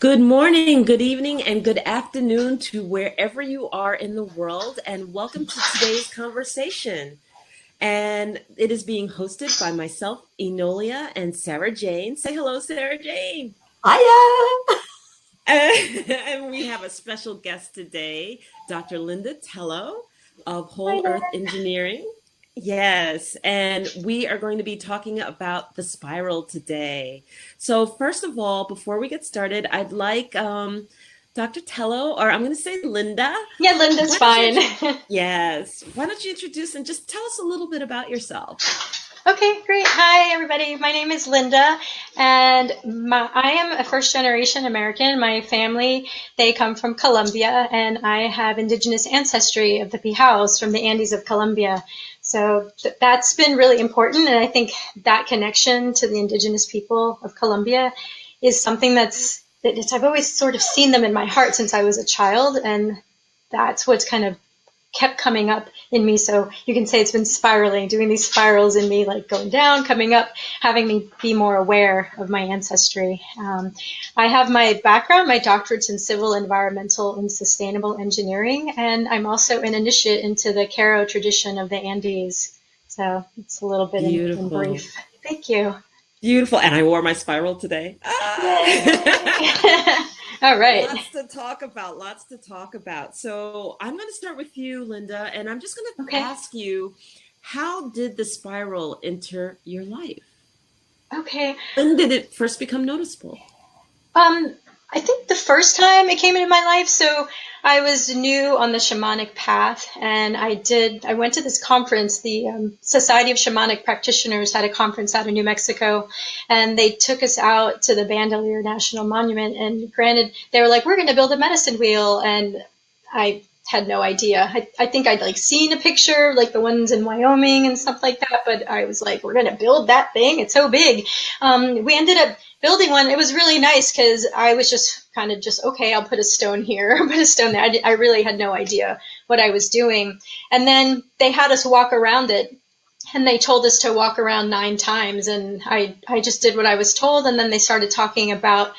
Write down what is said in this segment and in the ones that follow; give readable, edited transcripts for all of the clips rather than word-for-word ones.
Good morning, good evening, and good afternoon to wherever you are in the world, and welcome to today's conversation. And it is being hosted by myself, Enolia, and Sarah Jane. Say hello, Sarah Jane. Hiya! And we have a special guest today, Dr. Linda Tello of Hi Whole Earth there. Engineering. Yes, and we are going to be talking about the spiral today. So, first of all, before we get started, I'd like Dr. Tello, or I'm going to say Linda. Yeah, Linda's Why don't you? fine. Yes, why don't you introduce and just tell us a little bit about yourself? Okay, great. Hi, everybody. My name is Linda, and I am a first-generation American. My family, they come from Colombia, and I have indigenous ancestry of the Pijaos from the Andes of Colombia. So that's been really important, and I think that connection to the indigenous people of Colombia is something I've always sort of seen them in my heart since I was a child, and that's what's kind of kept coming up in me. So you can say it's been spiraling, doing these spirals in me, like going down, coming up, having me be more aware of my ancestry. I have my background, my doctorate's in civil, environmental, and sustainable engineering, and I'm also an initiate into the Caro tradition of the Andes. So it's a little bit in Beautiful. brief. Thank you. Beautiful. And I wore my spiral today. Yay! Ah! All right. Lots to talk about, lots to talk about. So I'm going to start with you, Linda, and I'm just going to Okay. ask you, how did the spiral enter your life? Okay. When did it first become noticeable? Um, I think the first time it came into my life, so I was new on the shamanic path, and I went to this conference. The Society of Shamanic Practitioners had a conference out in New Mexico, and they took us out to the Bandelier National Monument. And granted, they were like, "We're going to build a medicine wheel," and I had no idea. I think I'd like seen a picture, like the ones in Wyoming and stuff like that, but I was like, "We're going to build that thing. It's so big." We ended up building one. It was really nice because I was just kind of just, okay, I'll put a stone here, put a stone there. I really had no idea what I was doing. And then they had us walk around it, and they told us to walk around 9 times. And I just did what I was told. And then they started talking about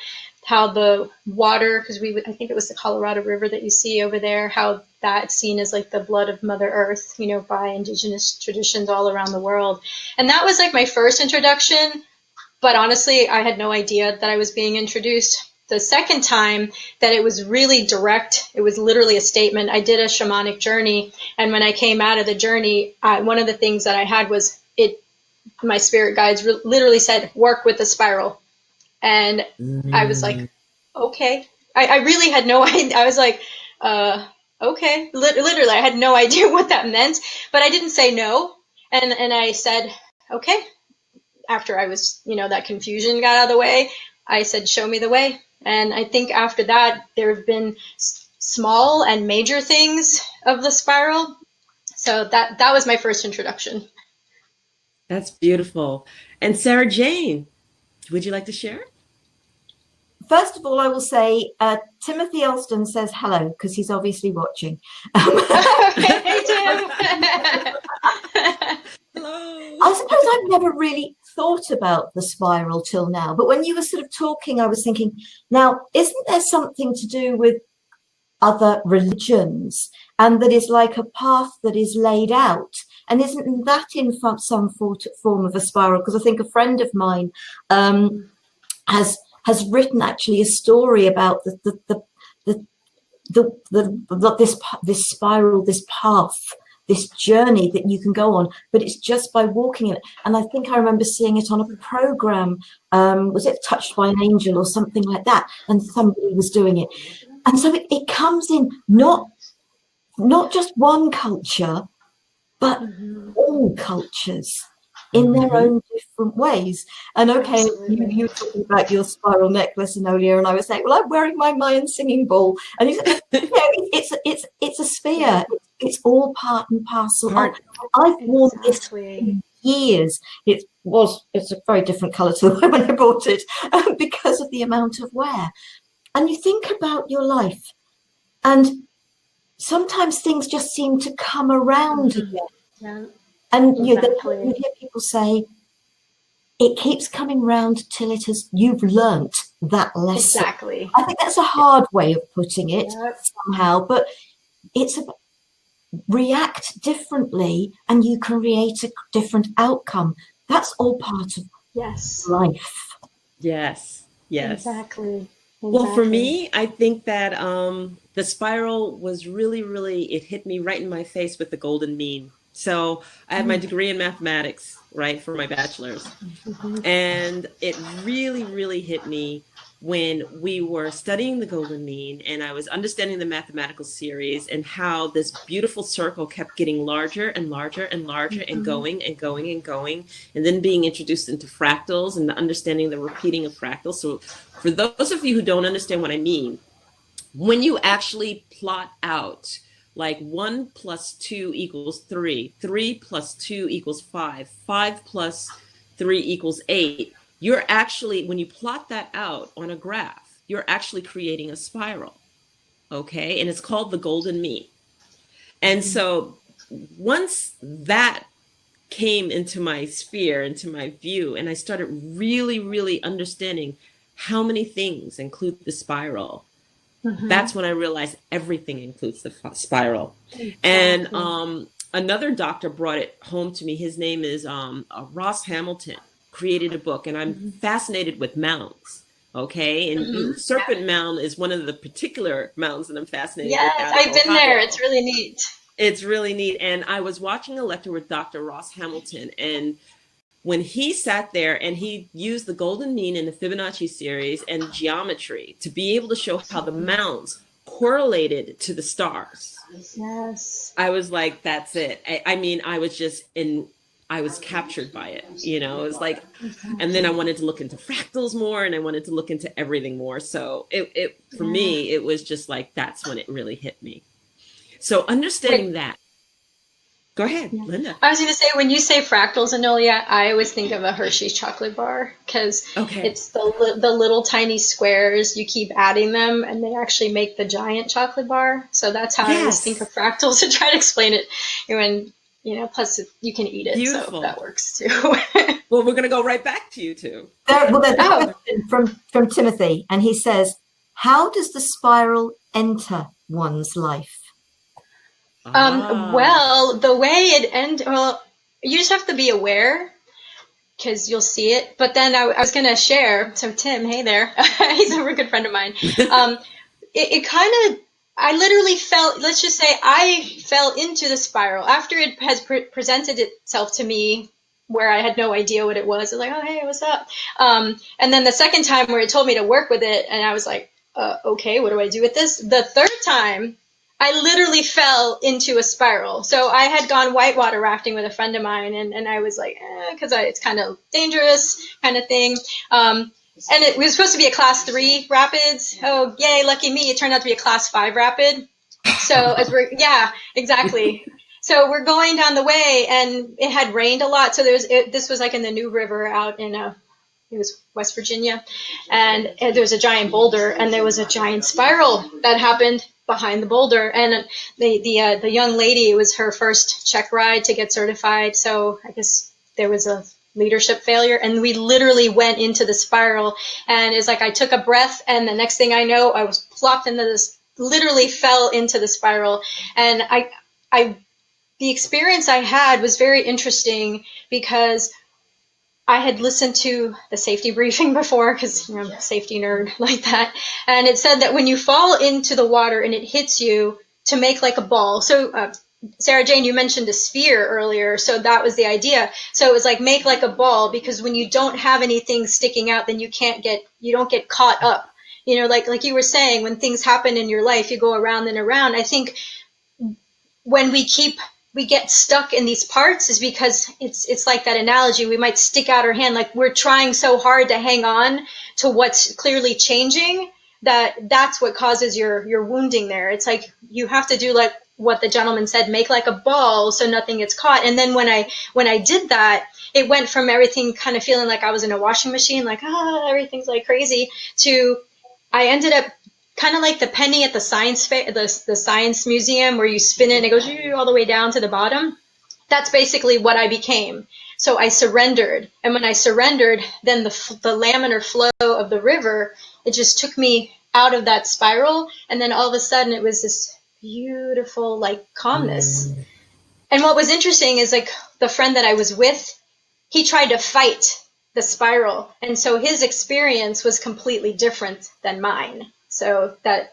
how the water, because I think it was the Colorado River that you see over there, how that's seen as like the blood of Mother Earth, by indigenous traditions all around the world. And that was like my first introduction, but honestly, I had no idea that I was being introduced. The second time that it was really direct, it was literally a statement. I did a shamanic journey, and when I came out of the journey, one of the things that I had was my spirit guides literally said, "Work with the spiral." And I was like, Mm. okay. I really had no idea. I was like, okay. Literally, I had no idea what that meant, but I didn't say no. And I said, okay, after I was, that confusion got out of the way, I said, show me the way. And I think after that, there have been small and major things of the spiral. So that was my first introduction. That's beautiful. And Sarah Jane, would you like to share? First of all, I will say Timothy Elston says hello because he's obviously watching. Hey, Tim. Hello. I suppose I've never really thought about the spiral till now, but when you were sort of talking, I was thinking, now, isn't there something to do with other religions and that is like a path that is laid out? And isn't that in some form of a spiral? Because I think a friend of mine has written actually a story about this spiral, this path, this journey that you can go on, but it's just by walking it. And I think I remember seeing it on a program. Was it Touched by an Angel or something like that? And somebody was doing it. And so it comes in not just one culture, but Mm-hmm. all cultures in their Mm-hmm. own different ways. And okay, you were talking about your spiral necklace, Eolia, and I was saying, well, I'm wearing my Mayan singing ball. And you said, it's a sphere. It's all part and parcel. Part. I've worn this for Exactly. years. It's a very different colour to the when I bought it because of the amount of wear. And you think about your life, and sometimes things just seem to come around Mm-hmm. again. Yeah, And you exactly. hear people say, it keeps coming round till you've learnt that lesson. Exactly. I think that's a hard way of putting it somehow, but it's react differently and you can create a different outcome. That's all part of life. Yes. Yes. Exactly. Well, for me, I think that the spiral was really, it hit me right in my face with the golden mean. So I had my degree in mathematics, right, for my bachelor's. And it really hit me when we were studying the golden mean and I was understanding the mathematical series and how this beautiful circle kept getting larger and larger and larger and going and going and going, and then being introduced into fractals and understanding the repeating of fractals. So for those of you who don't understand what I mean, when you actually plot out like 1 plus 2 equals 3, 3 plus 2 equals 5, 5 plus 3 equals 8, you're actually, when you plot that out on a graph, you're actually creating a spiral, okay? And it's called the golden mean. And so once that came into my sphere, into my view, and I started really understanding how many things include the spiral, that's when I realized everything includes the spiral. Exactly. And another doctor brought it home to me. His name is Ross Hamilton, created a book, and I'm fascinated with mounds. Okay, and Serpent Mound is one of the particular mounds that I'm fascinated with. Yes, I've been there. It's really neat. It's really neat. And I was watching a lecture with Dr. Ross Hamilton, and when he sat there and he used the golden mean in the Fibonacci series and geometry to be able to show how the mounds correlated to the stars. Yes. I was like, that's it. I mean, I was captured by it, you know, it was like, and then I wanted to look into fractals more and I wanted to look into everything more. So for me, it was just like, that's when it really hit me. So understanding that. Go ahead, Linda. I was going to say, when you say fractals, Eolia, I always think of a Hershey's chocolate bar because it's the little tiny squares. You keep adding them, and they actually make the giant chocolate bar. So that's how I always think of fractals to try to explain it. When plus you can eat it, so that works too. Well, we're going to go right back to you two. There's a question from Timothy, and he says, "How does the spiral enter one's life?" Well, the way it ends, you just have to be aware because you'll see it. But then I was going to share. So Tim, hey there. He's a very good friend of mine. It kind of, I literally felt, let's just say I fell into the spiral after it has presented itself to me where I had no idea what it was. I was like, oh, hey, what's up? And then the second time where it told me to work with it, and I was like, okay, what do I do with this? The third time, I literally fell into a spiral. So I had gone whitewater rafting with a friend of mine, and I was like, because it's kind of dangerous kind of thing. And it was supposed to be a class 3 rapids. Oh, yay, lucky me. It turned out to be a class 5 rapid. So exactly. So we're going down the way, and it had rained a lot. So this was like in the New River out in it was West Virginia, and there was a giant boulder, and there was a giant spiral that happened behind the boulder. And the young lady, it was her first check ride to get certified. So I guess there was a leadership failure, and we literally went into the spiral. And it's like I took a breath, and the next thing I know, I was plopped into this, literally fell into the spiral. And the experience I had was very interesting because I had listened to the safety briefing before because I'm a safety nerd like that. And it said that when you fall into the water and it hits you, to make like a ball. So Sarah Jane, you mentioned a sphere earlier. So that was the idea. So it was like make like a ball, because when you don't have anything sticking out, then you don't get caught up. You know, like you were saying, when things happen in your life, you go around and around. I think when we get stuck in these parts is because it's like that analogy. We might stick out our hand, like we're trying so hard to hang on to what's clearly changing that's what causes your wounding there. It's like you have to do like what the gentleman said, make like a ball so nothing gets caught. And then when I did that, it went from everything kind of feeling like I was in a washing machine, like everything's like crazy, to I ended up kind of like the penny at the science museum where you spin it and it goes all the way down to the bottom. That's basically what I became. So I surrendered. And when I surrendered, then the laminar flow of the river, it just took me out of that spiral. And then all of a sudden it was this beautiful, like, calmness. And what was interesting is, like, the friend that I was with, he tried to fight the spiral. And so his experience was completely different than mine. So that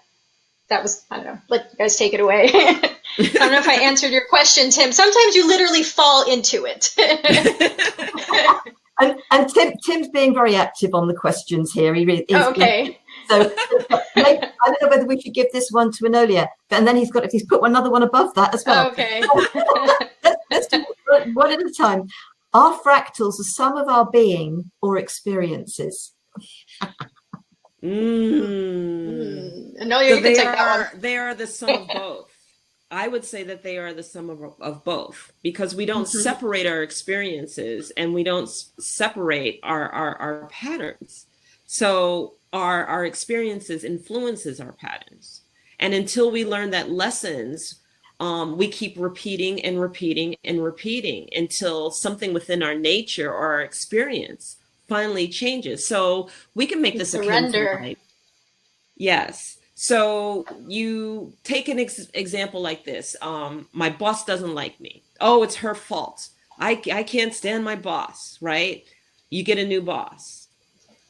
was, I don't know, let you guys take it away. I don't know if I answered your question, Tim. Sometimes you literally fall into it. and Tim's being very active on the questions here. He really is. Oh, okay. So maybe, I don't know whether we should give this one to Eolia, and then he's put another one above that as well. Oh, okay. Let's do one at a time. Are fractals the sum of our being or experiences? Eolia, you can take that one. They are the sum of both. I would say that they are the sum of both, because we don't separate our experiences and we don't separate our patterns. So our experiences influences our patterns. And until we learn that lessons, we keep repeating and repeating and repeating until something within our nature or our experience finally changes. So we can make this surrender. a life. Yes. So you take an example like this. My boss doesn't like me. Oh, it's her fault. I can't stand my boss, right? You get a new boss,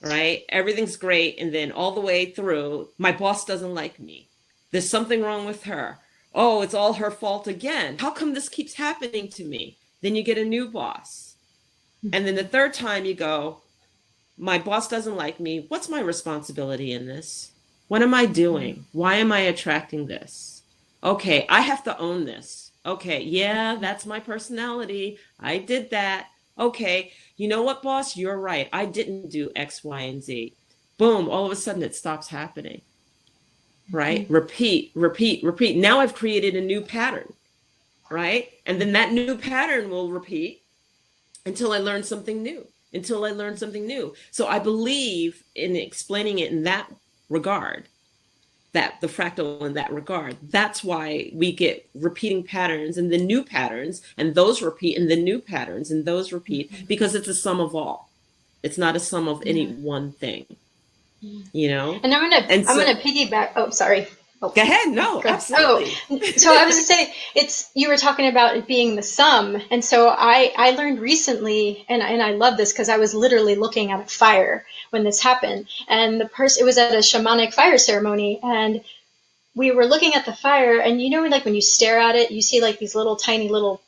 right? Everything's great. And then all the way through, my boss doesn't like me. There's something wrong with her. Oh, it's all her fault again. How come this keeps happening to me? Then you get a new boss. And then the third time you go, my boss doesn't like me. What's my responsibility in this? What am I doing? Why am I attracting this? Okay, I have to own this. Okay, yeah, that's my personality. I did that. Okay, you know what, boss? You're right. I didn't do X, Y, and Z. Boom, all of a sudden it stops happening. Right? Repeat, repeat, repeat. Now I've created a new pattern, right? And then that new pattern will repeat until I learn something new, So I believe in explaining it in that regard, that the fractal in that regard. That's why we get repeating patterns and then new patterns, and those repeat, and then new patterns and those repeat, because it's a sum of all. It's not a sum of any one thing. You know? And I'm gonna piggyback. Oh, sorry. Oh. Go ahead. No, absolutely. So I was gonna say, you were talking about it being the sum. And so I learned recently, and I love this because I was literally looking at a fire when this happened. And it was at a shamanic fire ceremony, and we were looking at the fire, and you know, like when you stare at it, you see like these little tiny little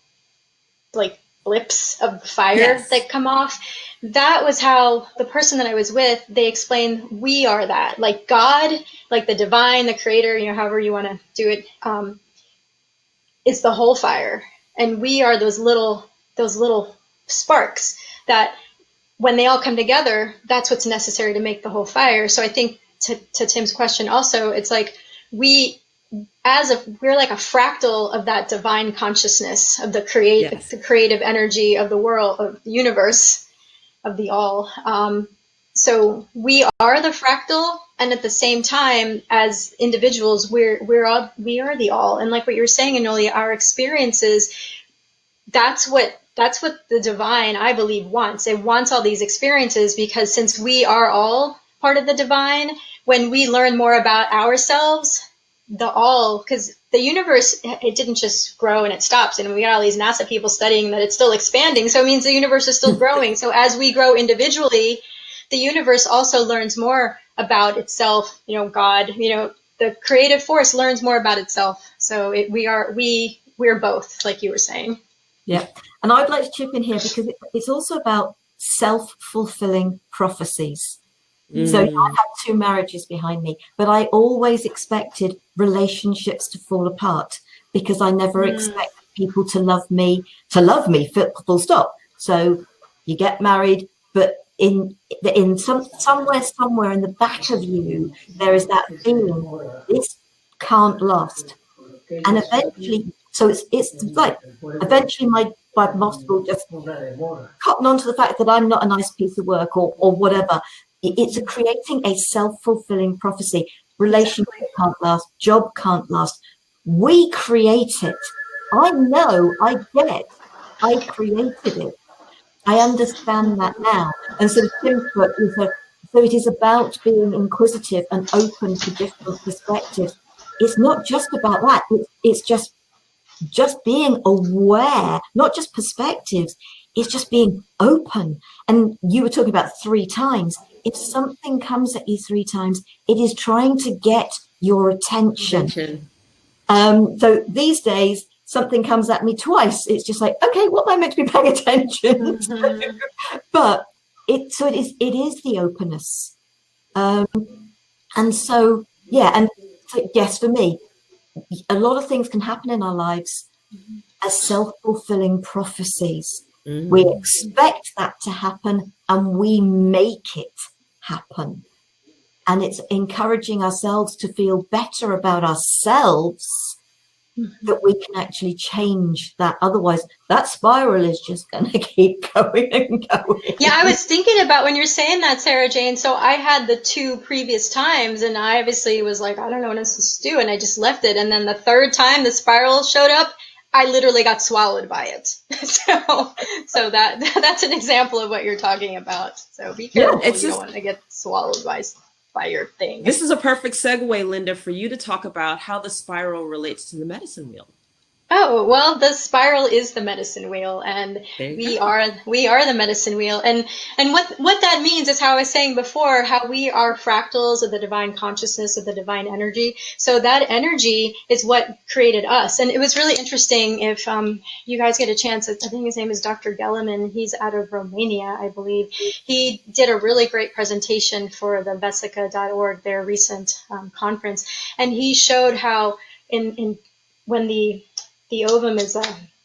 like blips of fire that come off. That was how the person that I was with, they explained, we are that. Like God, like the divine, the creator, you know, however you want to do it, is the whole fire. And we are those little sparks that when they all come together, that's what's necessary to make the whole fire. So I think to Tim's question also, it's like we're like a fractal of that divine consciousness of the creative energy of the world, of the universe, of the all. So we are the fractal, and at the same time, as individuals, we are the all. And like what you were saying, Eolia, our experiences, that's what the divine, I believe, wants. It wants all these experiences, because since we are all part of the divine, when we learn more about ourselves, because the universe, it didn't just grow and it stops. And we got all these NASA people studying that it's still expanding. So it means the universe is still growing. So as we grow individually, the universe also learns more about itself. You know, God, you know, the creative force learns more about itself. So we're both, like you were saying. Yeah. And I'd like to chip in here, because it's also about self-fulfilling prophecies. So I have 2 marriages behind me, but I always expected relationships to fall apart, because I never expected people to love me, full stop. So you get married, but in somewhere in the back of you, there is that feeling this can't last. And eventually, so it's like eventually my boss will just cotton on to the fact that I'm not a nice piece of work or whatever. It's creating a self-fulfilling prophecy. Relationship can't last. Job can't last. We create it. I know. I get it. I created it. I understand that now. And so Tim's book is so it is about being inquisitive and open to different perspectives. It's not just about that. It's just being aware, not just perspectives. It's just being open. And you were talking about 3 times. If something comes at you 3 times, it is trying to get your attention. So these days, something comes at me twice. It's just like, okay, what am I meant to be paying attention to? But it is the openness. And so, yeah, and so, yes, for me, a lot of things can happen in our lives as self-fulfilling prophecies. We expect that to happen and we make it happen. And it's encouraging ourselves to feel better about ourselves that we can actually change that. Otherwise, that spiral is just going to keep going and going. Yeah, I was thinking about when you're saying that, Sarah Jane. So I had the 2 previous times, and I obviously was like, I don't know what I'm supposed to do, and I just left it. And then the 3rd time the spiral showed up, I literally got swallowed by it. so that's an example of what you're talking about. So be careful. You don't want to get swallowed by your thing. This is a perfect segue, Linda, for you to talk about how the spiral relates to the medicine wheel. Oh, well, the spiral is the medicine wheel, and we are the medicine wheel. And what that means is how I was saying before, how we are fractals of the divine consciousness, of the divine energy. So that energy is what created us. And it was really interesting. If you guys get a chance, I think his name is Dr. Gelliman. He's out of Romania, I believe. He did a really great presentation for the Vesica.org, their recent conference. And he showed how when the ovum is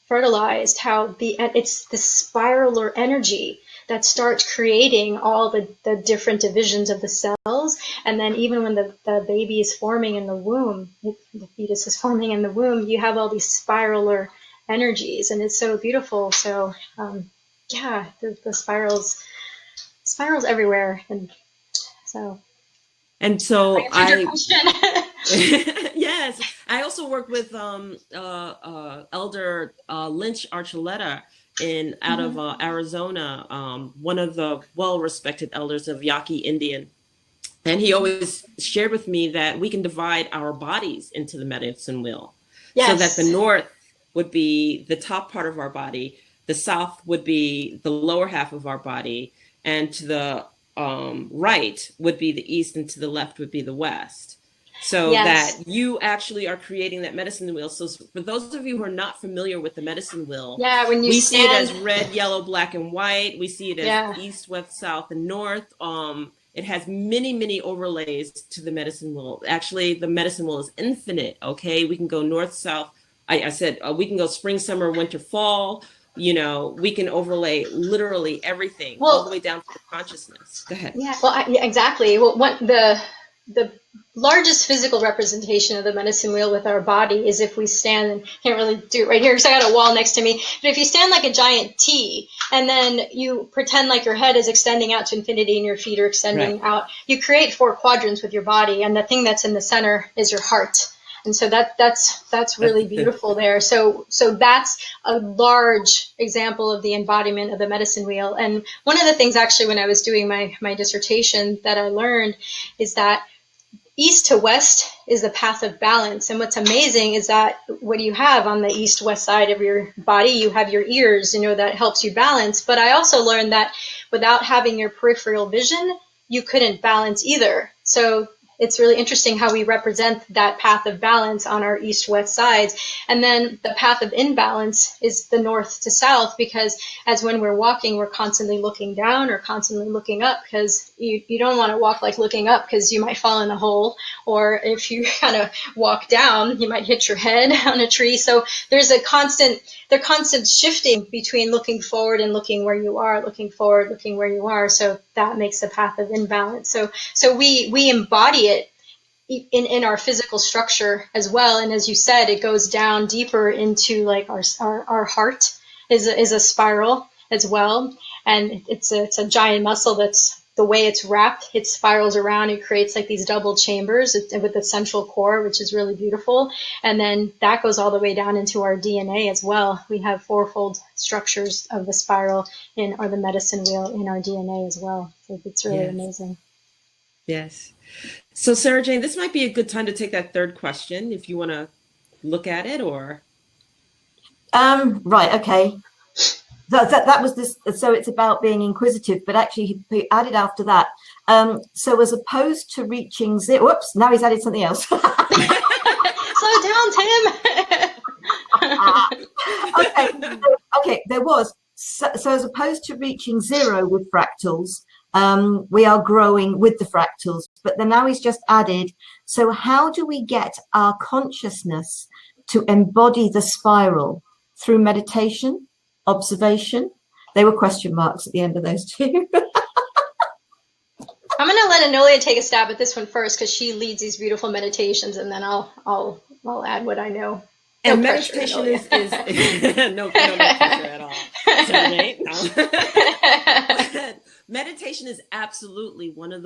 fertilized, how it's the spiralar energy that starts creating all the different divisions of the cells. And then even when the baby is forming in the womb, the fetus is forming in the womb, you have all these spiralar energies, and it's so beautiful. So yeah, the spirals everywhere. And so I Yes, I also work with Elder Lynch Archuleta out of Arizona, one of the well-respected elders of Yaqui Indian. And he always shared with me that we can divide our bodies into the medicine wheel. Yes. So that the north would be the top part of our body, the south would be the lower half of our body, and to the right would be the east, and to the left would be the west. So that you actually are creating that medicine wheel. So for those of you who are not familiar with the medicine wheel, when you we see it as red, yellow, black, and white. We see it as east, west, south, and north. It has many, many overlays to the medicine wheel. Actually, the medicine wheel is infinite. Okay, we can go north, south. I said we can go spring, summer, winter, fall. You know, we can overlay literally everything, all the way down to the consciousness. Go ahead. Yeah, well, exactly. Well, the largest physical representation of the medicine wheel with our body is if we stand, and can't really do it right here because I got a wall next to me, but if you stand like a giant T and then you pretend like your head is extending out to infinity and your feet are extending out, you create 4 quadrants with your body, and the thing that's in the center is your heart. And so that's really beautiful there. So that's a large example of the embodiment of the medicine wheel. And one of the things actually when I was doing my dissertation that I learned is that east to west is the path of balance. And what's amazing is that what do you have on the east-west side of your body? You have your ears, that helps you balance. But I also learned that without having your peripheral vision, you couldn't balance either. So it's really interesting how we represent that path of balance on our east-west sides. And then the path of imbalance is the north to south, because as when we're walking, we're constantly looking down or constantly looking up, because you don't want to walk like looking up because you might fall in a hole. Or if you kind of walk down, you might hit your head on a tree. So there's they're constant shifting between looking forward and looking where you are, looking forward, looking where you are. So that makes the path of imbalance. So we embody it in our physical structure as well. And as you said, it goes down deeper into like our heart is a spiral as well. And it's a giant muscle that's the way it's wrapped, it spirals around. It creates like these double chambers with the central core, which is really beautiful. And then that goes all the way down into our DNA as well. We have fourfold structures of the spiral or the medicine wheel in our DNA as well. So it's really amazing. Yes. So Sara Jane, this might be a good time to take that third question if you want to look at it, or. Right. Okay. That was this. So it's about being inquisitive, but actually he added after that. So as opposed to reaching zero, whoops, now he's added something else. Slow down, Tim. Okay. There was so as opposed to reaching zero with fractals, we are growing with the fractals. But then now he's just added. So how do we get our consciousness to embody the spiral through meditation? Observation. They were question marks at the end of those two. I'm going to let Eolia take a stab at this one first because she leads these beautiful meditations, and then I'll add what I know. No and meditation is no pressure at all. Sorry, no. Meditation is absolutely one of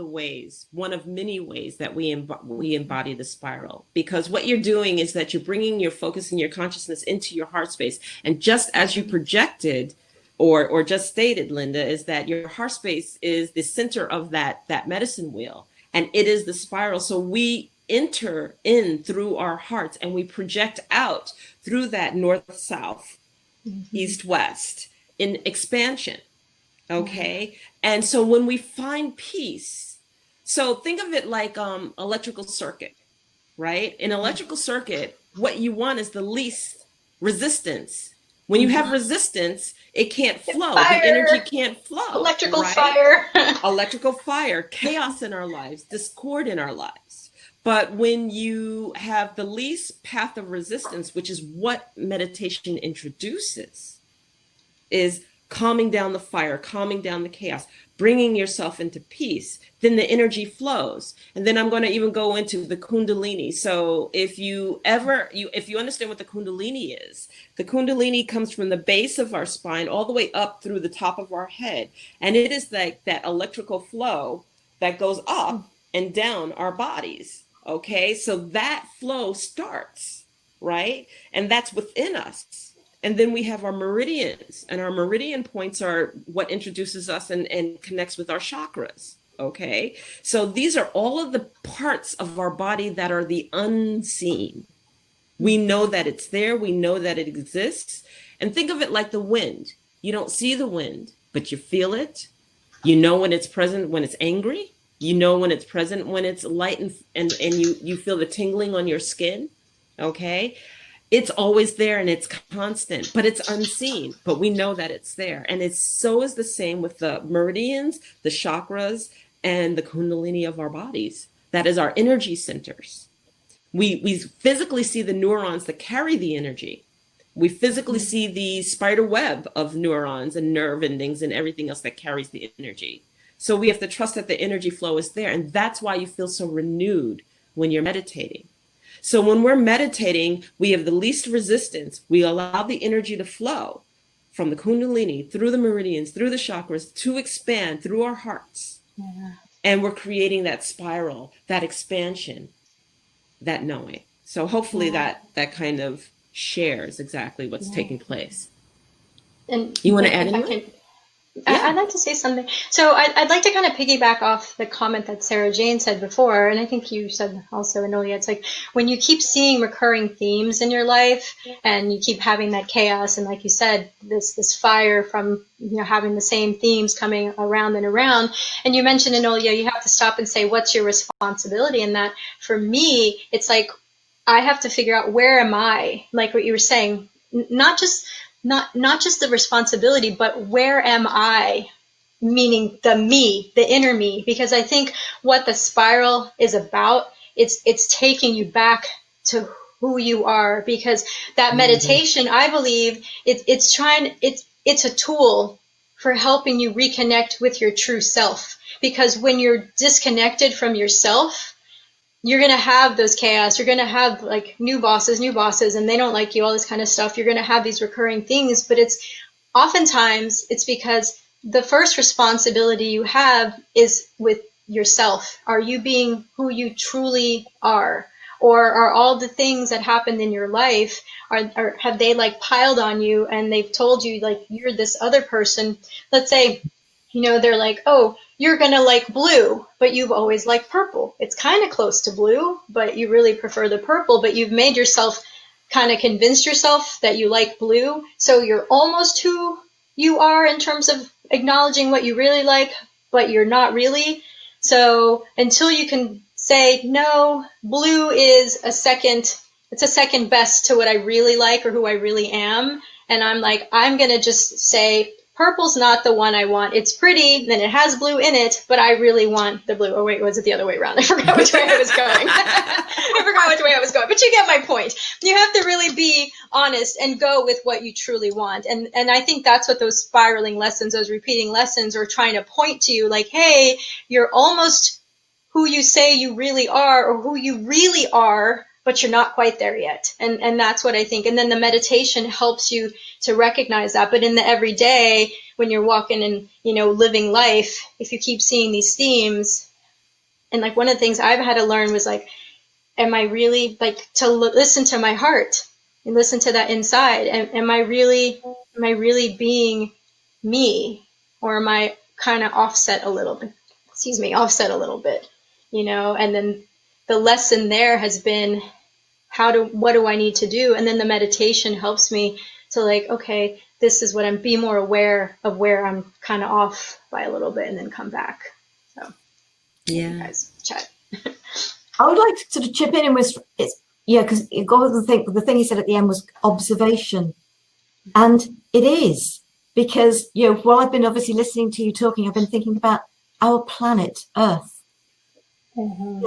many ways that we embody the spiral, because what you're doing is that you're bringing your focus and your consciousness into your heart space. And just as you projected or just stated, Linda, is that your heart space is the center of that medicine wheel, and it is the spiral. So we enter in through our hearts and we project out through that north-south, east-west in expansion. Okay. And so when we find peace, so think of it like electrical circuit, right? In electrical circuit, what you want is the least resistance. When you have resistance, it can't flow. Fire. The energy can't flow. Electrical right? fire. Electrical fire, chaos in our lives, discord in our lives. But when you have the least path of resistance, which is what meditation introduces, is calming down the fire, calming down the chaos, bringing yourself into peace, then the energy flows. And then I'm going to even go into the Kundalini. So if you understand what the Kundalini is, the Kundalini comes from the base of our spine all the way up through the top of our head. And it is like that electrical flow that goes up and down our bodies. Okay, so that flow starts, right? And that's within us. And then we have our meridians, and our meridian points are what introduces us and connects with our chakras. Okay, so these are all of the parts of our body that are the unseen. We know that it's there. We know that it exists. And think of it like the wind. You don't see the wind, but you feel it. You know when it's present, when it's angry. You know when it's present, when it's light, and you feel the tingling on your skin. Okay. It's always there and it's constant, but it's unseen, but we know that it's there. And it's so is the same with the meridians, the chakras, and the Kundalini of our bodies. That is our energy centers. We physically see the neurons that carry the energy. We physically see the spider web of neurons and nerve endings and everything else that carries the energy. So we have to trust that the energy flow is there. And that's why you feel so renewed when you're meditating. So when we're meditating, we have the least resistance. We allow the energy to flow from the Kundalini, through the meridians, through the chakras, to expand through our hearts. Yeah. And we're creating that spiral, that expansion, that knowing. So hopefully that kind of shares exactly what's taking place. And you want to add anything? Yeah. I'd like to say something. So I'd like to kind of piggyback off the comment that Sara Jane said before, and I think you said also, Eolia, it's like when you keep seeing recurring themes in your life and you keep having that chaos, and like you said, this fire from having the same themes coming around and around, and you mentioned, Eolia, you have to stop and say, what's your responsibility in that? For me, it's like I have to figure out, where am I? Like what you were saying, not just the responsibility, but where am I? Meaning the me, the inner me, because I think what the spiral is about, it's taking you back to who you are, because that meditation, I believe it's a tool for helping you reconnect with your true self, because when you're disconnected from yourself, you're going to have those chaos. You're going to have like new bosses, and they don't like you, all this kind of stuff. You're going to have these recurring things, but oftentimes it's because the first responsibility you have is with yourself. Are you being who you truly are? Or are all the things that happened in your life, have they like piled on you and they've told you like you're this other person? Let's say, they're like, oh, you're going to like blue, but you've always liked purple. It's kind of close to blue, but you really prefer the purple, but you've made yourself kind of convinced yourself that you like blue. So you're almost who you are in terms of acknowledging what you really like, but you're not really. So until you can say, no, blue is it's a second best to what I really like or who I really am. And I'm going to just say, purple's not the one I want. It's pretty, then it has blue in it, but I really want the blue. Oh, wait, was it the other way around? I forgot which way I was going. But you get my point. You have to really be honest and go with what you truly want. And I think that's what those spiraling lessons, those repeating lessons are trying to point to you. Like, hey, you're almost who you say you really are or who you really are, but you're not quite there yet. And that's what I think. And then the meditation helps you to recognize that. But in the everyday, when you're walking and, living life, if you keep seeing these themes, and like one of the things I've had to learn was like, am I really like to listen to my heart and listen to that inside? And am I really being me, or am I kind of offset a little bit? And then the lesson there has been what do I need to do? And then the meditation helps me to like, okay, this is what be more aware of where I'm kind of off by a little bit and then come back. So yeah, you guys chat. I would like to sort of chip in with because the thing he said at the end was observation, and it is because while I've been obviously listening to you talking, I've been thinking about our planet Earth. Mm-hmm.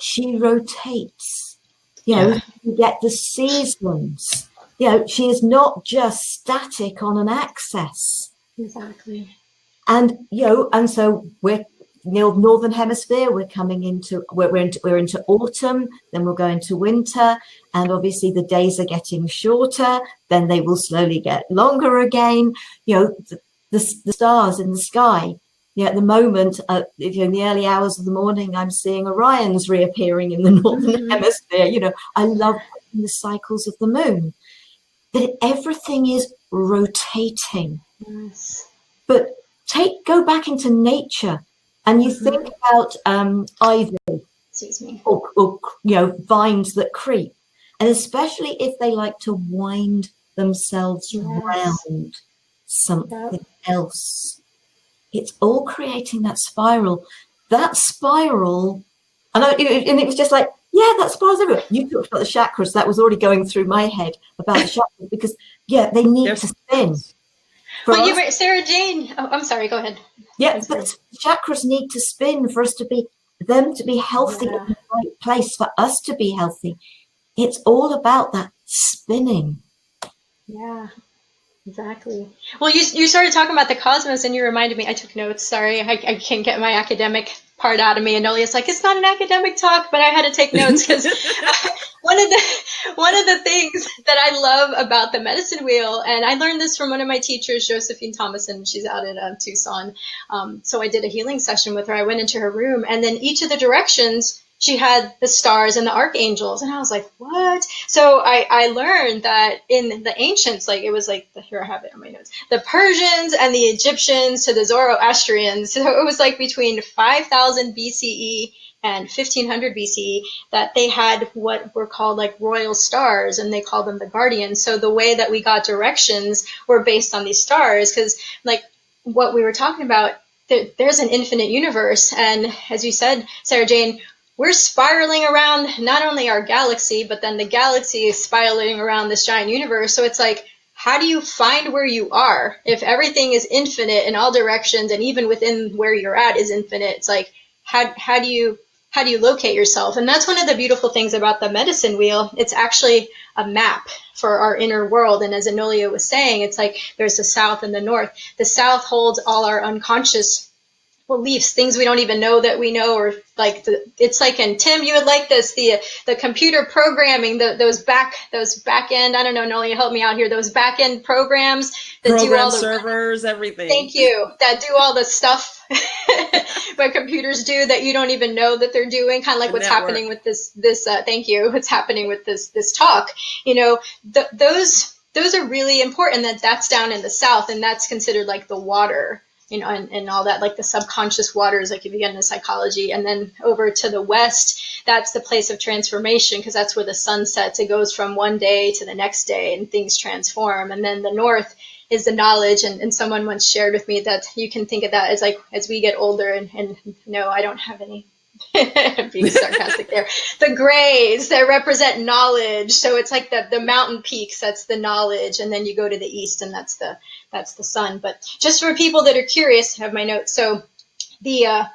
She rotates. Yeah. You get the seasons. She is not just static on an axis. Exactly. And and so we're northern hemisphere. We're coming into we're into autumn. Then we'll go into winter, and obviously the days are getting shorter. Then they will slowly get longer again. The stars in the sky. At the moment, in the early hours of the morning, I'm seeing Orion's reappearing in the northern hemisphere. I love the cycles of the moon. That everything is rotating. Yes. But go back into nature, and you think about ivy, excuse me, or vines that creep, and especially if they like to wind themselves round something else. It's all creating that spiral. That spiral, and it was just like, that spiral's everywhere. You talked about the chakras. That was already going through my head about the chakras because, they need to spin. Well, Sara Jane. Oh, I'm sorry. Go ahead. Yeah, but chakras need to spin for us to be healthy in the right place, for us to be healthy. It's all about that spinning. Yeah. Exactly. Well, you started talking about the cosmos, and you reminded me. I took notes. Sorry, I can't get my academic part out of me. And Olia's like, it's not an academic talk, but I had to take notes because one of the things that I love about the medicine wheel, and I learned this from one of my teachers, Josephine Thomason. She's out in Tucson. So I did a healing session with her. I went into her room, and then each of the directions, she had the stars and the archangels. And I was like, what? So I learned that in the ancients, like it was like, here I have it on my notes, the Persians and the Egyptians to the Zoroastrians. So it was like between 5000 BCE and 1500 BCE that they had what were called like royal stars, and they called them the guardians. So the way that we got directions were based on these stars, because like what we were talking about, there's an infinite universe. And as you said, Sara Jane, we're spiraling around not only our galaxy, but then the galaxy is spiraling around this giant universe. So it's like, how do you find where you are? If everything is infinite in all directions, and even within where you're at is infinite, it's like, how do you locate yourself? And that's one of the beautiful things about the medicine wheel. It's actually a map for our inner world. And as Eolia was saying, it's like there's the south and the north. The south holds all our unconscious beliefs, things we don't even know that we know, or like it's like, and Tim, you would like this, the computer programming, those back end, I don't know, Nolia, help me out here, those back end programs that do Program all the servers, everything. Thank you. That do all the stuff what computers do that you don't even know that they're doing, kind of like The what's network. happening with this thank you, what's happening with this talk. You know, those are really important, that's down in the South, and that's considered like the water, you know, and all that, like the subconscious waters, like if you get into psychology. And then over to the West, that's the place of transformation, because that's where the sun sets. It goes from one day to the next day and things transform. And then the North is the knowledge. And someone once shared with me that you can think of that as like, as we get older, and no, I don't have any being sarcastic there, the grays that represent knowledge. So it's like the mountain peaks, that's the knowledge. And then you go to the east, and that's the sun. But just for people that are curious, I have my notes. So the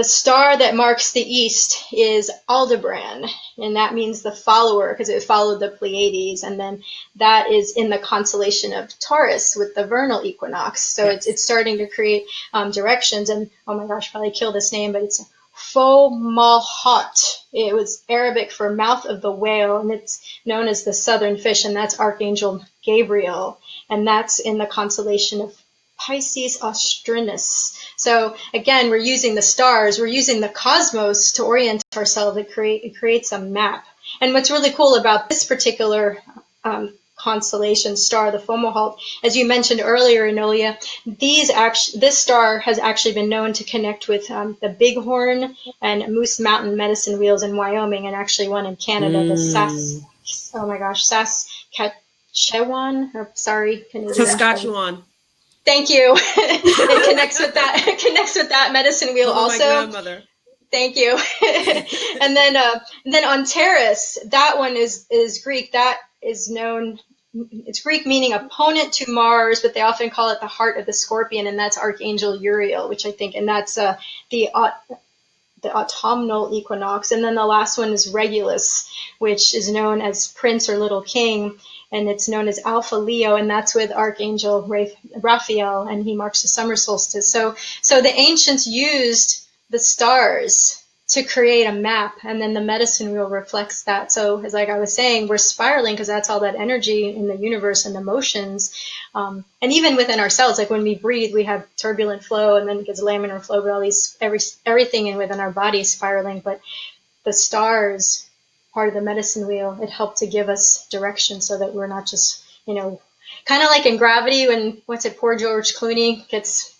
star that marks the east is Aldebaran, and that means the follower, because it followed the Pleiades. And then that is in the constellation of Taurus with the vernal equinox. So Yes. it's starting to create directions. And oh my gosh, probably kill this name, but it's Fomalhaut. It was Arabic for mouth of the whale, and it's known as the southern fish, and that's Archangel Gabriel, and that's in the constellation of Pisces Austrinus. So again, we're using the stars, we're using the cosmos to orient ourselves. It creates a map. And what's really cool about this particular constellation star, the Fomalhaut, as you mentioned earlier, Eolia, this star has actually been known to connect with the Bighorn and Moose Mountain medicine wheels in Wyoming, and actually one in Canada, the Saskatchewan. Oh, sorry, Canadian. Saskatchewan. Thank you. It connects with that. It connects with that medicine wheel also. My grandmother. Thank you. And then Antares, that one is Greek. That is known. It's Greek meaning opponent to Mars, but they often call it the heart of the scorpion, and that's Archangel Uriel, which I think, and that's the autumnal equinox. And then the last one is Regulus, which is known as Prince or Little King, and it's known as Alpha Leo, and that's with Archangel Raphael, and he marks the summer solstice. So the ancients used the stars to create a map, and then the medicine wheel reflects that. So as like I was saying, we're spiraling because that's all that energy in the universe and emotions. And even within ourselves, like when we breathe, we have turbulent flow, and then it gets laminar flow, but all these, everything in within our body is spiraling. But the stars, part of the medicine wheel, it helped to give us direction so that we're not just, you know, kind of like in Gravity when, poor George Clooney gets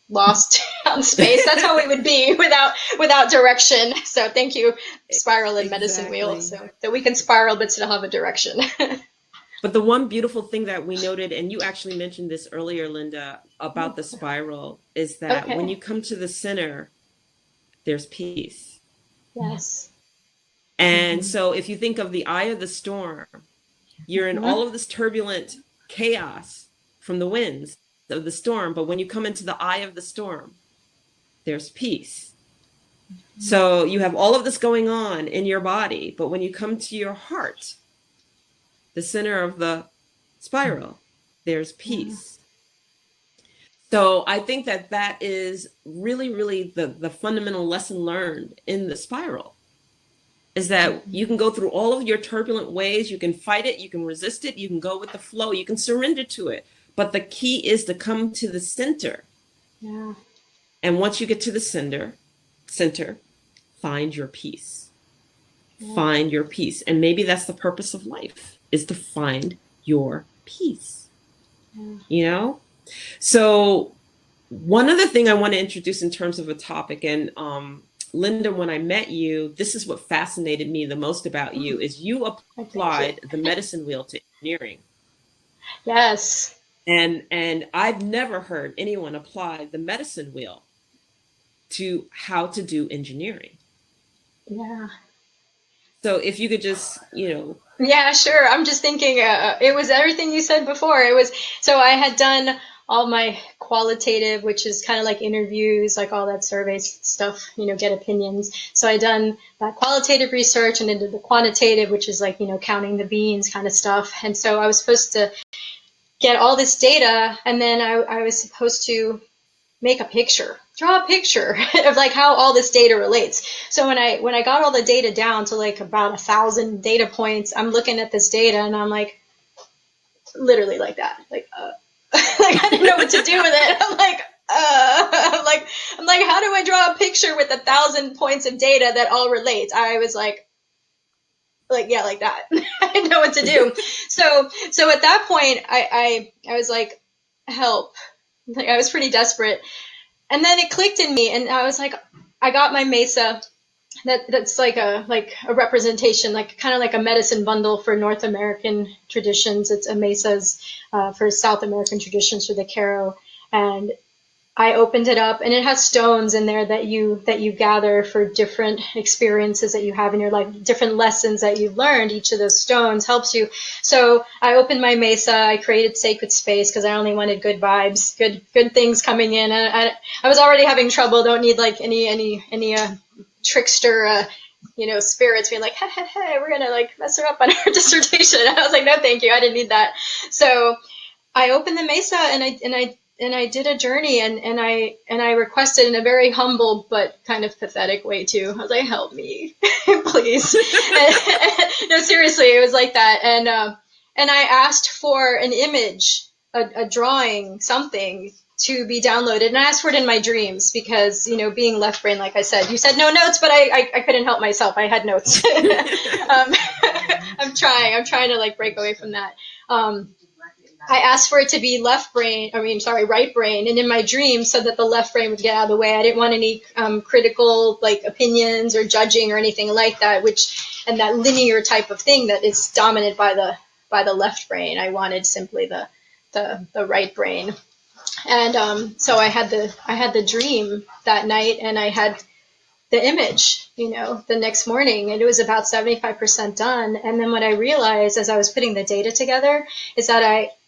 lost out in space. That's how we would be without direction. So thank you, Spiral and Medicine Wheel, so that we can spiral but still have a direction. But the one beautiful thing that we noted, and you actually mentioned this earlier, Linda, about the spiral, is that when you come to the center, there's peace. Yes. And so if you think of the eye of the storm, you're in all of this turbulent chaos from the winds of the storm, but when you come into the eye of the storm, there's peace. So you have all of this going on in your body, but when you come to your heart, the center of the spiral, there's peace. So I think that is really, really the fundamental lesson learned in the spiral, is that you can go through all of your turbulent ways, you can fight it, you can resist it, you can go with the flow, you can surrender to it. But the key is to come to the center. Yeah. And once you get to the center, find your peace. Yeah. Find your peace. And maybe that's the purpose of life, is to find your peace. Yeah. You know? So one other thing I want to introduce in terms of a topic, and Linda, when I met you, this is what fascinated me the most about you, is you applied the medicine wheel to engineering. Yes. And I've never heard anyone apply the medicine wheel to how to do engineering. Yeah. So if you could just, you know. Yeah, sure. I'm just thinking, it was everything you said before. So I had done all my qualitative, which is kind of like interviews, like all that surveys stuff, you know, get opinions. So I done that qualitative research, and then did the quantitative, which is like, you know, counting the beans kind of stuff. And so I was supposed to get all this data, and then I was supposed to make a picture. draw a picture of like how all this data relates. So when I got all the data down to like about 1,000 data points, I'm looking at this data and I'm like, literally like that, like like I didn't know what to do with it. I'm like, I'm like, how do I draw a picture with 1,000 points of data that all relates? I was like yeah, like that. I didn't know what to do. So at that point, I was like, help. Like I was pretty desperate. And then it clicked in me, and I was like, I got my mesa. That's like a representation, like kind of like a medicine bundle for North American traditions. It's a mesas for South American traditions for the Caro. And I opened it up, and it has stones in there that you gather for different experiences that you have in your life, different lessons that you've learned. Each of those stones helps you. So I opened my mesa. I created sacred space because I only wanted good vibes, good things coming in. And I was already having trouble. Don't need like any trickster. Spirits being like, hey, we're gonna like mess her up on her dissertation. I was like, no, thank you. I didn't need that. So I opened the mesa, and I did a journey, and I requested in a very humble but kind of pathetic way too. I was like, help me, please. No, seriously, it was like that. And I asked for an image, a drawing, something to be downloaded. And I asked for it in my dreams because, being left brain, like I said, you said no notes, but I couldn't help myself. I had notes. I'm trying to like break away from that. I asked for it to be right brain, and in my dream so that the left brain would get out of the way. I didn't want any critical like opinions or judging or anything like that, and that linear type of thing that is dominated by the left brain. I wanted simply the right brain. And so I had the dream that night, and I had the image, the next morning, and it was about 75% done. And then what I realized as I was putting the data together is that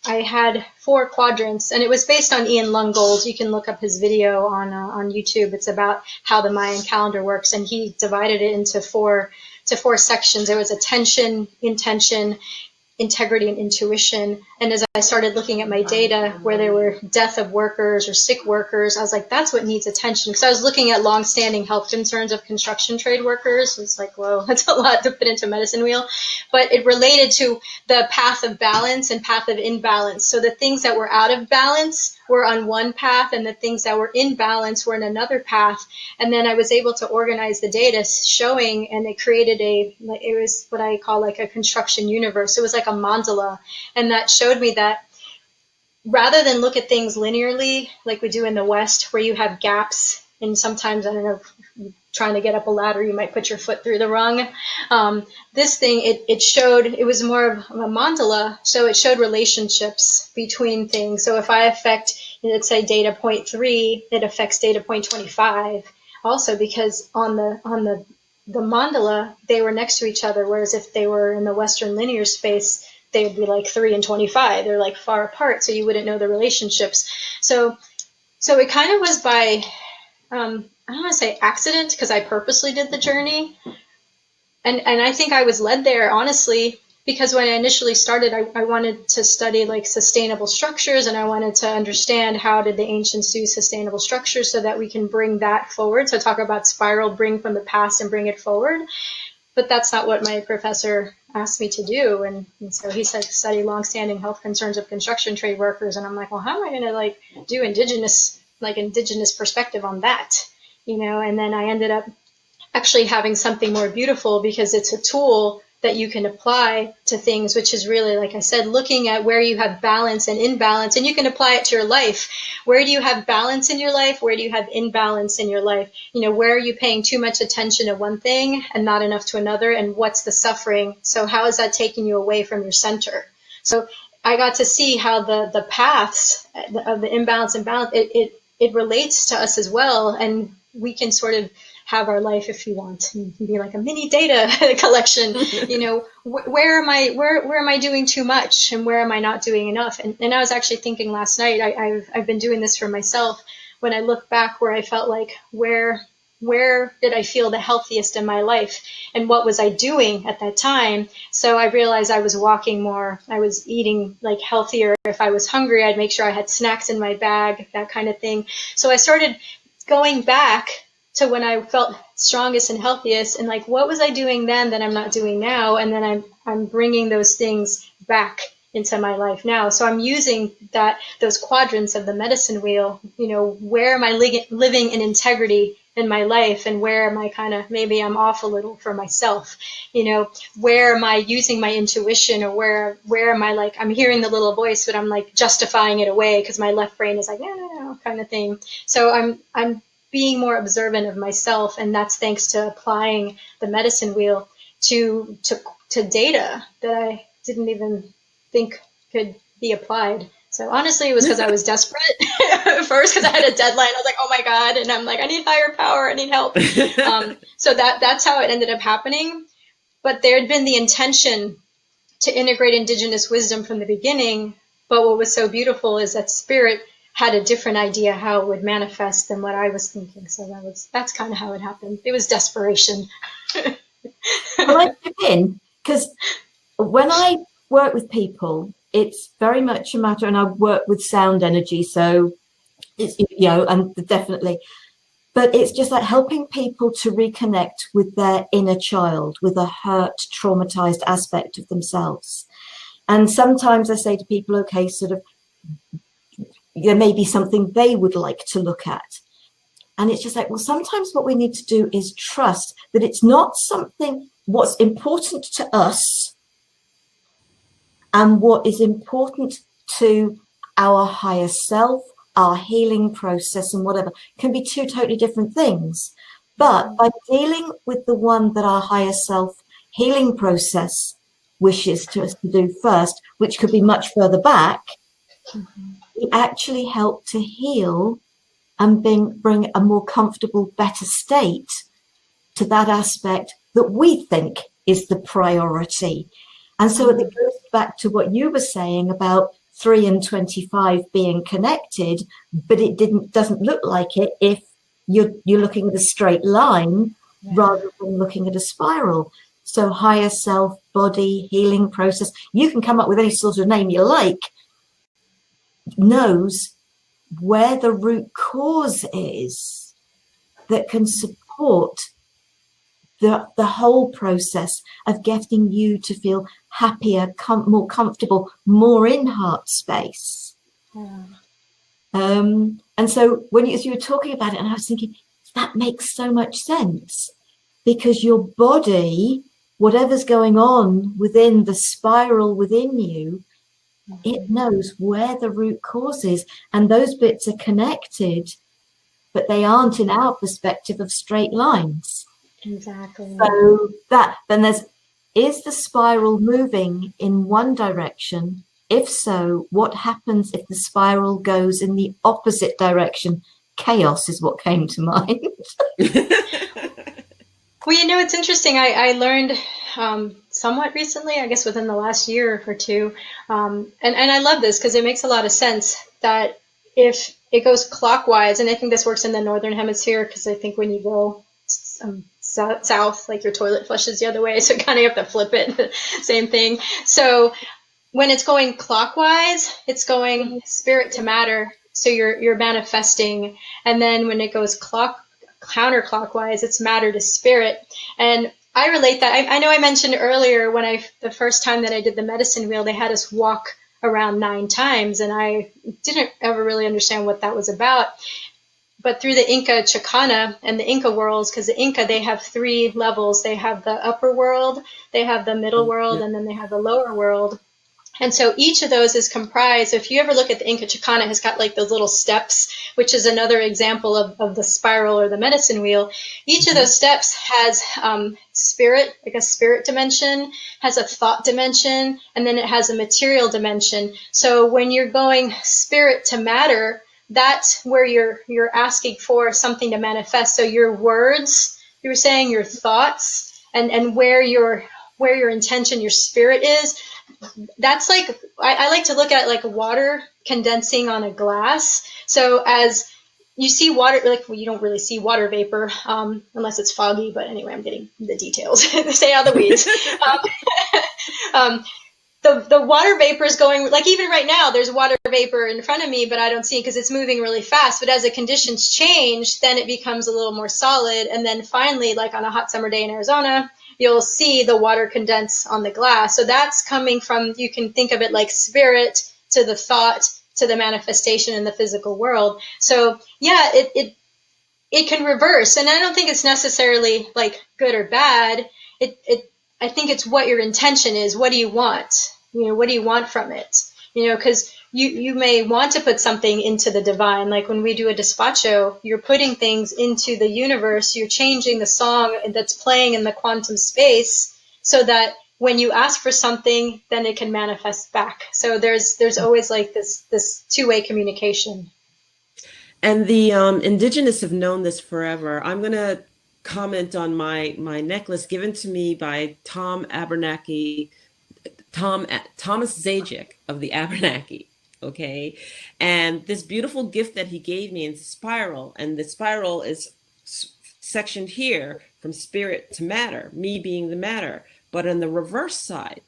I had 4 quadrants, and it was based on Ian Lungold. You can look up his video on YouTube. It's about how the Mayan calendar works, and he divided it into four sections. There was attention, intention, integrity, and intuition. And as I started looking at my data where there were death of workers or sick workers, I was like, that's what needs attention. Because I was looking at long-standing health concerns of construction trade workers. It's like, whoa, that's a lot to put into a medicine wheel. But it related to the path of balance and path of imbalance. So the things that were out of balance were on one path, and the things that were in balance were in another path. And then I was able to organize the data showing, and it created it was what I call like a construction universe. It was like a mandala, and that showed me that rather than look at things linearly like we do in the West, where you have gaps, and sometimes, I don't know, trying to get up a ladder, you might put your foot through the rung. This thing, it was more of a mandala, so it showed relationships between things. So if I affect, let's say, data point 3, it affects data point 25 also, because on the mandala, they were next to each other, whereas if they were in the Western linear space, they would be like 3 and 25. They're like far apart, so you wouldn't know the relationships. So it kind of was by, I don't want to say accident, because I purposely did the journey. And I think I was led there, honestly, because when I initially started, I wanted to study like sustainable structures, and I wanted to understand how did the ancients do sustainable structures so that we can bring that forward. So talk about spiral, bring from the past and bring it forward. But that's not what my professor asked me to do. And so he said, study longstanding health concerns of construction trade workers. And I'm like, well, how am I going to like do indigenous perspective on that? And then I ended up actually having something more beautiful, because it's a tool that you can apply to things, which is really, like I said, looking at where you have balance and imbalance, and you can apply it to your life. Where do you have balance in your life? Where do you have imbalance in your life? Where are you paying too much attention to one thing and not enough to another? And what's the suffering? So how is that taking you away from your center? So I got to see how the paths of the imbalance and balance, it relates to us as well. And we can sort of have our life, if you want, be like a mini data collection. Where am I doing too much, and where am I not doing enough? And I was actually thinking last night, I've been doing this for myself. When I look back, where I felt like, where did I feel the healthiest in my life, and what was I doing at that time? So I realized I was walking more, I was eating like healthier. If I was hungry, I'd make sure I had snacks in my bag, that kind of thing. So I started going back to when I felt strongest and healthiest, and like, what was I doing then that I'm not doing now? And then I'm bringing those things back into my life now. So I'm using those quadrants of the medicine wheel. You know, where am I living in integrity in my life, and where am I kind of, maybe I'm off a little for myself? You know, where am I using my intuition, or where am I, like, I'm hearing the little voice, but I'm like justifying it away because my left brain is like, no, kind of thing. So I'm being more observant of myself, and that's thanks to applying the medicine wheel to data that I didn't even think could be applied. So honestly, it was because I was desperate at first, because I had a deadline. I was like, oh my God. And I'm like, I need higher power. I need help. So that's how it ended up happening. But there had been the intention to integrate indigenous wisdom from the beginning. But what was so beautiful is that spirit had a different idea how it would manifest than what I was thinking. So that's kind of how it happened. It was desperation. Well, I chip in because when I work with people, it's very much a matter, and I work with sound energy, so it's, you know, and definitely, but it's just like helping people to reconnect with their inner child, with a hurt, traumatized aspect of themselves. And sometimes I say to people, okay, sort of, there may be something they would like to look at. And it's just like, well, sometimes what we need to do is trust that it's not something what's important to us and what is important to our higher self, our healing process and whatever can be two totally different things. But by dealing with the one that our higher self healing process wishes to us to do first, which could be much further back, we actually help to heal and bring a more comfortable, better state to that aspect that we think is the priority. And so it goes back to what you were saying about 3 and 25 being connected, but it doesn't look like it if you're looking at a straight line rather than looking at a spiral. So higher self, body, healing process, you can come up with any sort of name you like, knows where the root cause is that can support the whole process of getting you to feel happier, more comfortable, more in heart space. Yeah. And so as you were talking about it, and I was thinking, that makes so much sense, because your body, whatever's going on within the spiral within you, it knows where the root cause is, and those bits are connected, but they aren't in our perspective of straight lines. Exactly. So is the spiral moving in one direction? If so, what happens if the spiral goes in the opposite direction? Chaos is what came to mind. Well, you know, it's interesting. I learned somewhat recently, I guess within the last year or two, and I love this because it makes a lot of sense that if it goes clockwise, and I think this works in the northern hemisphere, because I think when you go south, like your toilet flushes the other way, so kind of you have to flip it. Same thing. So when it's going clockwise, it's going spirit to matter. So you're manifesting. And then when it goes counterclockwise, it's matter to spirit. And I relate that. I know I mentioned earlier when the first time that I did the medicine wheel, they had us walk around 9 times, and I didn't ever really understand what that was about. But through the Inca Chicana and the Inca worlds, because the Inca, they have 3 levels. They have the upper world, they have the middle world, and then they have the lower world. And so each of those is comprised, if you ever look at the Inca Chicana, it has got like those little steps, which is another example of the spiral or the medicine wheel. Each of those steps has spirit, like a spirit dimension, has a thought dimension, and then it has a material dimension. So when you're going spirit to matter, that's where you're asking for something to manifest. So your words, you were saying your thoughts, and where your intention, your spirit is, that's like, I like to look at it like water condensing on a glass. So as you see water, like, well, you don't really see water vapor unless it's foggy, but anyway, I'm getting the details. Stay out of the weeds. the water vapor is going, like even right now, there's water vapor in front of me, but I don't see it because it's moving really fast. But as the conditions change, then it becomes a little more solid. And then finally, like on a hot summer day in Arizona, you'll see the water condense on the glass. So that's coming from, you can think of it like spirit to the thought to the manifestation in the physical world. So yeah, it can reverse. And I don't think it's necessarily like good or bad. I think it's what your intention is. What do you want? What do you want from it? Because you may want to put something into the divine. Like when we do a despacho, you're putting things into the universe. You're changing the song that's playing in the quantum space so that when you ask for something, then it can manifest back. So there's always like this two-way communication. And the indigenous have known this forever. I'm going to comment on my necklace given to me by Thomas Zajic of the Abenaki. Okay. And this beautiful gift that he gave me is a spiral. And the spiral is sectioned here from spirit to matter, me being the matter. But on the reverse side,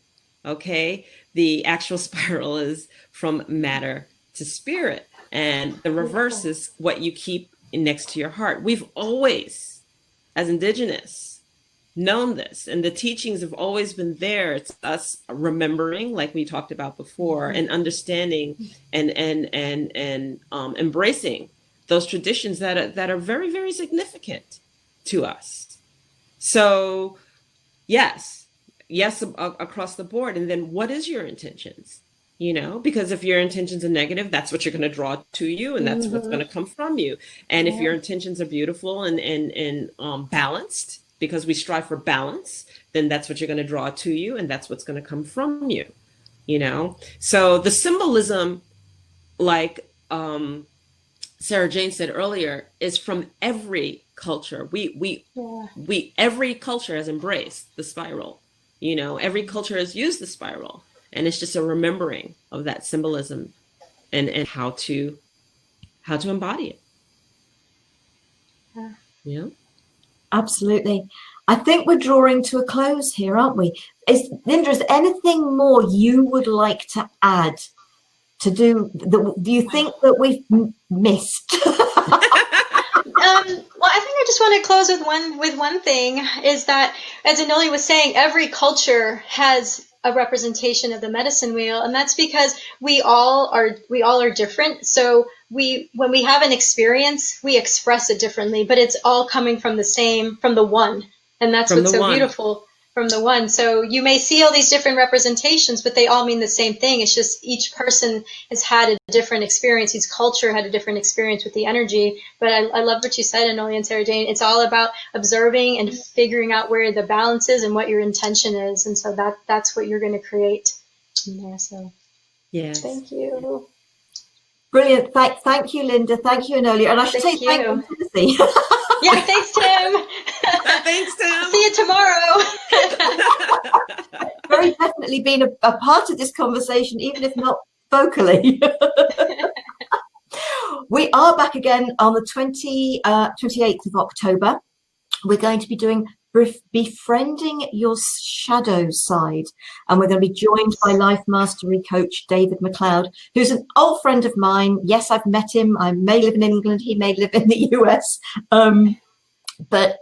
okay, the actual spiral is from matter to spirit. And the reverse is what you keep next to your heart. We've always, as indigenous, known this, and the teachings have always been there. It's us remembering, like we talked about before, and understanding and embracing those traditions that are very, very significant to us. So yes, across the board. And then what is your intentions? Because if your intentions are negative, that's what you're going to draw to you, and that's what's going to come from you. And if your intentions are beautiful and balanced, because we strive for balance, then that's what you're going to draw to you, and that's what's going to come from you. So the symbolism, like Sarah Jane said earlier, is from every culture. We every culture has embraced the spiral. Every culture has used the spiral. And it's just a remembering of that symbolism and how to embody it. Yeah. Absolutely. I think we're drawing to a close here, aren't we? Linda, is there anything more you would like to add to do? Do you think that we've missed? Well, I think I just want to close with one thing, is that, as Eolia was saying, every culture has a representation of the medicine wheel, and that's because we all are different. So when we have an experience, we express it differently, but it's all coming from the one, and that's what's so beautiful. From the one. So you may see all these different representations, but they all mean the same thing. It's just each person has had a different experience. Each culture had a different experience with the energy. But I love what you said, Eolia and Sara Jane. It's all about observing and figuring out where the balance is and what your intention is. And so that's what you're going to create in there. So yes. Thank you. Brilliant. Thank you, Linda. Thank you, Eolia. And I should say thank you, Timothy. Yeah, thanks, Tim. Thanks, Tim. See you tomorrow. Very definitely been a part of this conversation, even if not vocally. We are back again on the 28th of October. We're going to be doing Befriending Your Shadow Side, and we're going to be joined by life mastery coach David McLeod, who's an old friend of mine. Yes, I've met him. I may live in England, he may live in the US, but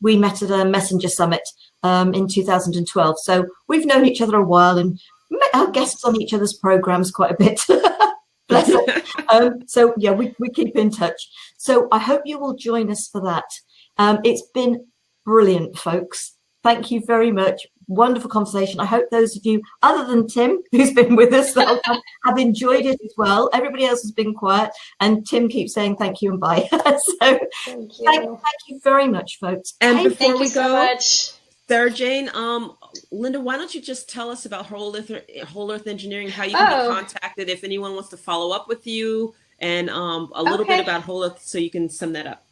we met at a messenger summit in 2012, so we've known each other a while and met our guests on each other's programs quite a bit. Bless them. So yeah, we keep in touch, so I hope you will join us for that. It's been brilliant, folks. Thank you very much. Wonderful conversation. I hope those of you, other than Tim, who's been with us, have enjoyed it as well. Everybody else has been quiet, and Tim keeps saying thank you and bye. So thank you very much, folks. And before we go, Sara Jane, Linda, why don't you just tell us about Whole Earth Engineering, how you can be contacted if anyone wants to follow up with you, and a little bit about Whole Earth, so you can sum that up.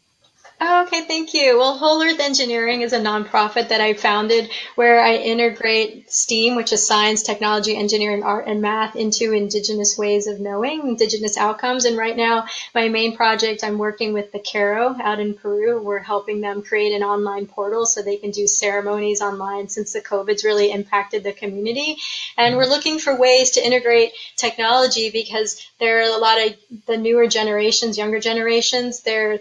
Oh, okay, thank you. Well, Whole Earth Engineering is a nonprofit that I founded where I integrate STEAM, which is science, technology, engineering, art, and math, into Indigenous ways of knowing, Indigenous outcomes. And right now, my main project, I'm working with the Caro out in Peru. We're helping them create an online portal so they can do ceremonies online since the COVID's really impacted the community. And we're looking for ways to integrate technology because there are a lot of the newer generations, younger generations, they're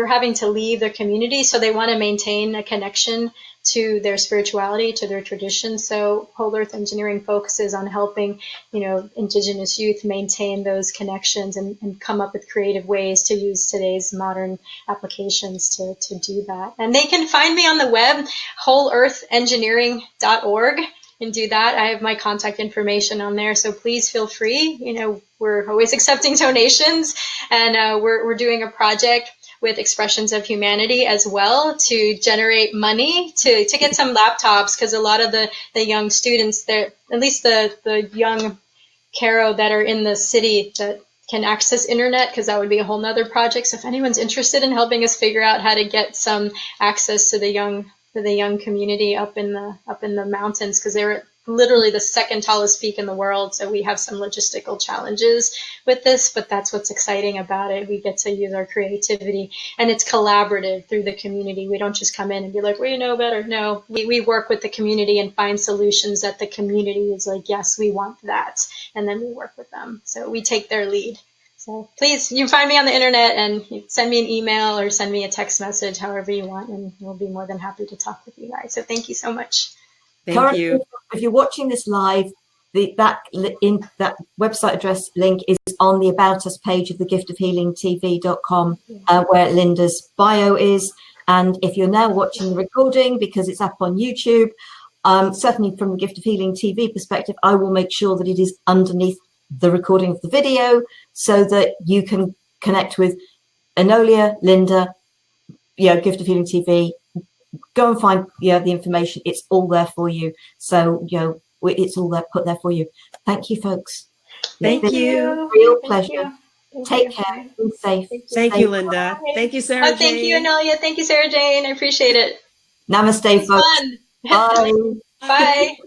having to leave their community, so they want to maintain a connection to their spirituality, to their tradition. So Whole Earth Engineering focuses on helping, Indigenous youth maintain those connections and come up with creative ways to use today's modern applications to do that. And they can find me on the web, wholeearthengineering.org, and do that. I have my contact information on there, so please feel free. We're always accepting donations, and we're doing a project with Expressions of Humanity as well to generate money to get some laptops, because a lot of the young students there, at least the young Caro that are in the city that can access internet, because that would be a whole nother project. So if anyone's interested in helping us figure out how to get some access to the young community up in the mountains, because they're literally the second tallest peak in the world. So we have some logistical challenges with this, but that's what's exciting about it. We get to use our creativity, and it's collaborative through the community. We don't just come in and be like, well, you know better. No, we work with the community and find solutions that the community is like, yes, we want that. And then we work with them. So we take their lead. So please, you can find me on the internet and send me an email or send me a text message, however you want, and we'll be more than happy to talk with you guys. So thank you so much. Thank you. If you're watching this live, that website address link is on the About Us page of thegiftofhealingtv.com, where Linda's bio is. And if you're now watching the recording, because it's up on YouTube, certainly from the Gift of Healing TV perspective, I will make sure that it is underneath the recording of the video so that you can connect with Eolia, Linda, Gift of Healing TV. Go and find the information. It's all there for you. So it's all there, put there for you. Thank you, folks. Thank you. Real pleasure. Take care. Be safe. Thank you, Linda. Thank you, Sarah Jane. Thank you, Eolia. Thank you, Sarah Jane. I appreciate it. Namaste, folks. Fun. Bye. Bye.